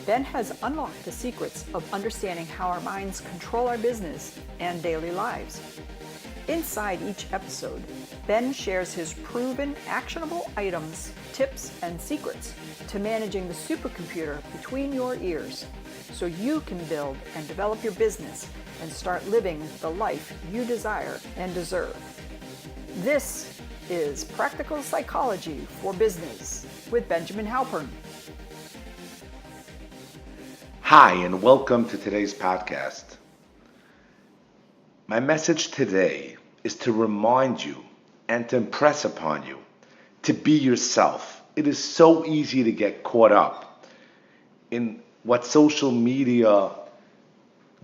Ben has unlocked the secrets of understanding how our minds control our business and daily lives. Inside each episode, Ben shares his proven, actionable items, tips, and secrets to managing the supercomputer between your ears so you can build and develop your business and start living the life you desire and deserve. This is Practical Psychology for Business with Benjamin Halpern. Hi, and welcome to today's podcast. My message today is to remind you and to impress upon you to be yourself. It is so easy to get caught up in what social media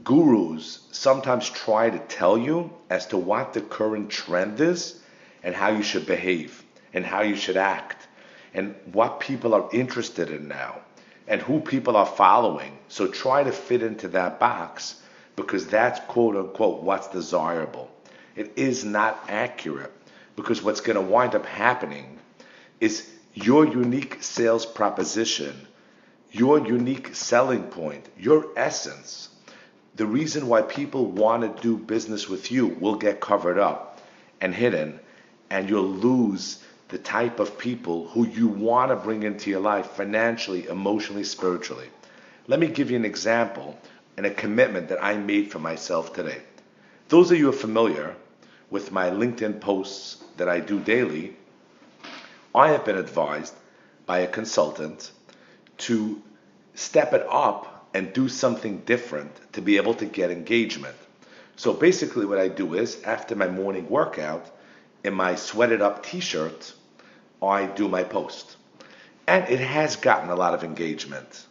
gurus sometimes try to tell you as to what the current trend is and how you should behave and how you should act and what people are interested in now and who people are following. So try to fit into that box because that's quote unquote what's desirable. It is not accurate because what's going to wind up happening is your unique sales proposition, your unique selling point, your essence. The reason why people want to do business with you will get covered up and hidden, and you'll lose the type of people who you want to bring into your life financially, emotionally, spiritually. Let me give you an example and a commitment that I made for myself today. Those of you who are familiar with my LinkedIn posts that I do daily, I have been advised by a consultant to step it up and do something different to be able to get engagement. So basically what I do is after my morning workout, in my sweated up t-shirt, I do my post. And it has gotten a lot of engagement.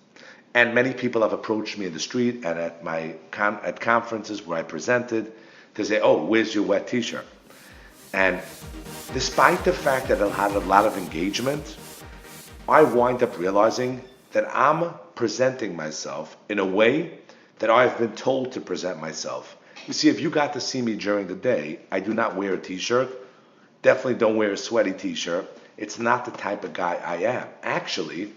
And many people have approached me in the street and at conferences where I presented to say, oh, where's your wet t-shirt? And despite the fact that it had a lot of engagement, I wind up realizing that I'm presenting myself in a way that I've been told to present myself. You see, if you got to see me during the day, I do not wear a t-shirt. Definitely don't wear a sweaty t-shirt. It's not the type of guy I am. Actually,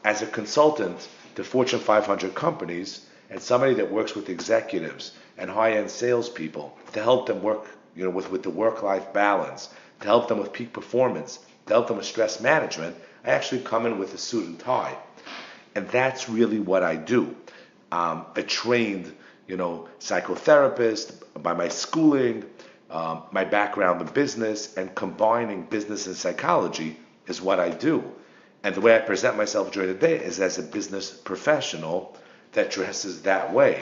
as a consultant to Fortune 500 companies and somebody that works with executives and high-end salespeople to help them work, with the work-life balance, to help them with peak performance, to help them with stress management, I actually come in with a suit and tie. And that's really what I do. A trained, psychotherapist by my schooling, my background in business, and combining business and psychology is what I do. And the way I present myself during the day is as a business professional that dresses that way.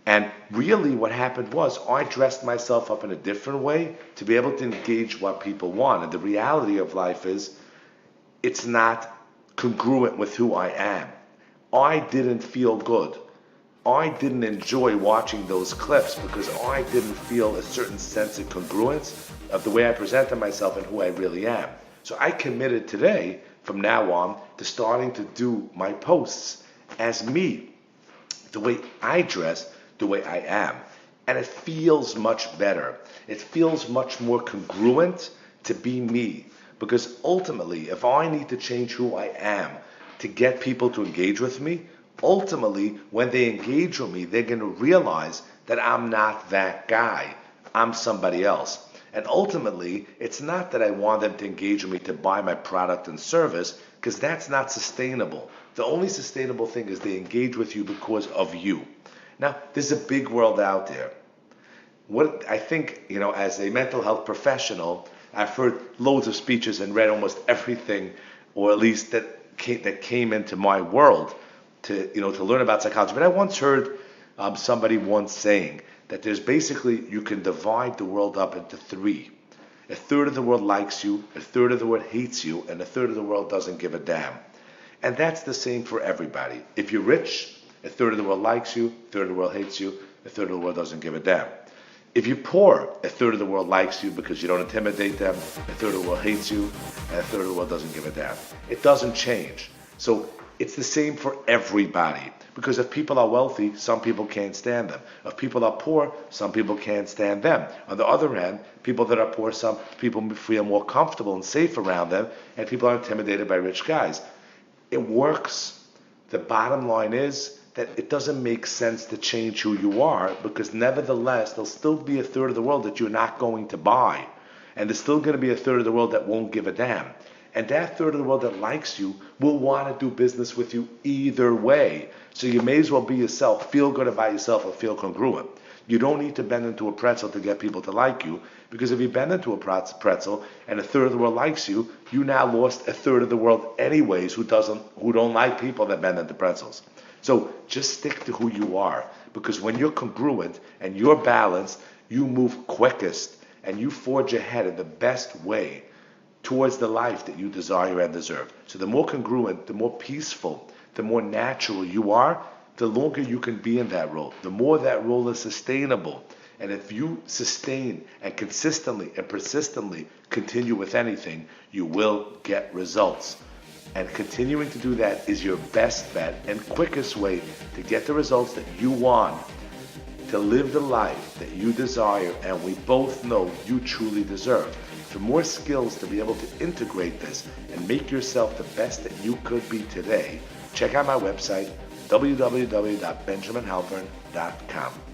And really what happened was I dressed myself up in a different way to be able to engage what people want. And the reality of life is it's not congruent with who I am. I didn't feel good. I didn't enjoy watching those clips because I didn't feel a certain sense of congruence of the way I presented myself and who I really am. So I committed today, from now on, to starting to do my posts as me, the way I dress, the way I am. And it feels much better. It feels much more congruent to be me. Because ultimately, if I need to change who I am to get people to engage with me, ultimately, when they engage with me, they're going to realize that I'm not that guy. I'm somebody else. And ultimately, it's not that I want them to engage with me to buy my product and service, because that's not sustainable. The only sustainable thing is they engage with you because of you. Now, there's a big world out there. What I think, as a mental health professional, I've heard loads of speeches and read almost everything, or at least that came into my world to learn about psychology. But I once heard somebody once saying that there's basically, you can divide the world up into three. A third of the world likes you, a third of the world hates you, and a third of the world doesn't give a damn. And that's the same for everybody. If you're rich, a third of the world likes you, a third of the world hates you, a third of the world doesn't give a damn. If you're poor, a third of the world likes you because you don't intimidate them, a third of the world hates you, and a third of the world doesn't give a damn. It doesn't change. So it's the same for everybody. Because if people are wealthy, some people can't stand them. If people are poor, some people can't stand them. On the other hand, people that are poor, some people feel more comfortable and safe around them, and people are intimidated by rich guys. It works The bottom line is that it doesn't make sense to change who you are, because nevertheless, there'll still be a third of the world that you're not going to buy. And there's still going to be a third of the world that won't give a damn. And that third of the world that likes you will want to do business with you either way. So you may as well be yourself, feel good about yourself, and feel congruent. You don't need to bend into a pretzel to get people to like you, because if you bend into a pretzel and a third of the world likes you, you now lost a third of the world anyways who don't like people that bend into pretzels. So just stick to who you are, because when you're congruent and you're balanced, you move quickest and you forge ahead in the best way towards the life that you desire and deserve. So the more congruent, the more peaceful, the more natural you are, the longer you can be in that role, the more that role is sustainable. And if you sustain and consistently and persistently continue with anything, you will get results. And continuing to do that is your best bet and quickest way to get the results that you want, to live the life that you desire and we both know you truly deserve. For more skills to be able to integrate this and make yourself the best that you could be today, check out my website, www.benjaminhalpern.com.